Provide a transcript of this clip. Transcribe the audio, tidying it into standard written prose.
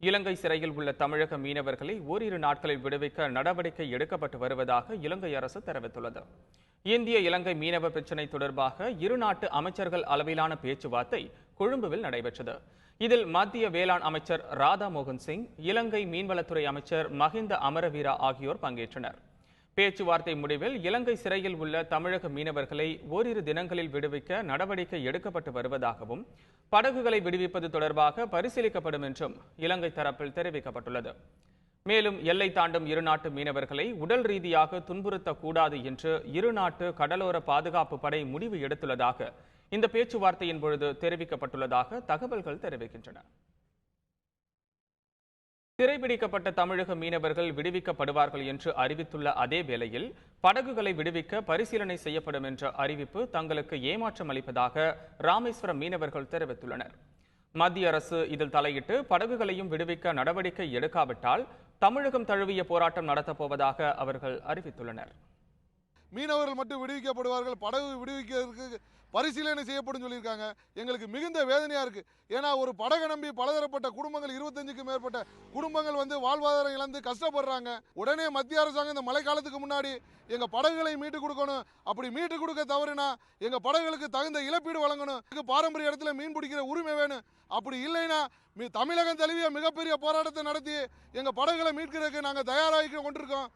இலங்கை சிறையில் உள்ள தமிழக மீனவர்களை ஓரிரு நாட்களில் விடுவிக்க நடவடிக்கை எடுக்கப்பட்டு வருவதாக இலங்கை அரசு தெரிவித்துள்ளது. இந்திய இலங்கை மீனவ பிரச்சினை தொடர்பாக இரு நாட்டு அமைச்சர்கள் அளவிலான பேச்சுவார்த்தை கொழும்புவில் நடைபெற்றது. இதில் மத்திய வேளாண் அமைச்சர் ராதா மோகன் சிங், இலங்கை மீன்வளத்துறை அமைச்சர் மஹிந்த அமரவீரா ஆகியோர் பங்கேற்றனர். பேச்சுவார்த்தை முடிவில் இலங்கை சிறையில் உள்ள தமிழக மீனவர்களை ஓரிரு தினங்களில் விடுவிக்க நடவடிக்கை எடுக்கப்பட்டு வருவதாகவும், படகுகளை விடுவிப்பது தொடர்பாக பரிசீலிக்கப்படும் என்றும் இலங்கை தரப்பில் தெரிவிக்கப்பட்டுள்ளது. மேலும் எல்லை தாண்டும் இரு நாட்டு மீனவர்களை உடல் ரீதியாக துன்புறுத்தக்கூடாது என்று இரு நாட்டு கடலோர பாதுகாப்பு படை முடிவு எடுத்துள்ளதாக இந்த பேச்சுவார்த்தையின் பொழுது தெரிவிக்கப்பட்டுள்ளதாக தகவல்கள் தெரிவிக்கின்றன. சிறைபிடிக்கப்பட்ட தமிழக மீனவர்கள் விடுவிக்கப்படுவார்கள் என்று அறிவித்துள்ள அதே வேளையில் படகுகளை விடுவிக்க பரிசீலனை செய்யப்படும் என்ற அறிவிப்பு தங்களுக்கு ஏமாற்றம் அளிப்பதாக ராமேஸ்வரம் மீனவர்கள் தெரிவித்துள்ளனர். மத்திய அரசு இதில் தலையிட்டு படகுகளையும் விடுவிக்க நடவடிக்கை எடுக்காவிட்டால் தமிழகம் தழுவிய போராட்டம் நடத்தப்போவதாக அவர்கள் அறிவித்துள்ளனர். மீனவர்கள் மட்டும் விடுவிக்கப்படுவார்கள், படகு விடுவிக்கிறதுக்கு பரிசீலனை செய்யப்படும் சொல்லியிருக்காங்க. எங்களுக்கு மிகுந்த வேதனையாக இருக்குது. ஏன்னா ஒரு படகை நம்பி பலதரப்பட்ட குடும்பங்கள் 25க்கும் மேற்பட்ட குடும்பங்கள் வாழ்வாதாரம் இழந்து கஷ்டப்படுறாங்க. உடனே மத்திய அரசாங்கம் இந்த மழை காலத்துக்கு முன்னாடி எங்கள் படகுகளை மீட்டு கொடுக்கணும். அப்படி மீட்டு கொடுக்க தவறுனா எங்கள் படகுகளுக்கு தகுந்த இழப்பீடு வழங்கணும். பாரம்பரிய இடத்துல மீன் பிடிக்கிற உரிமை வேணும். அப்படி இல்லைன்னா தமிழகம் தழுவிய மிகப்பெரிய போராட்டத்தை நடத்தி எங்கள் படகுகளை மீட்கிறதுக்கு நாங்கள் தயாராகி கொண்டிருக்கோம்.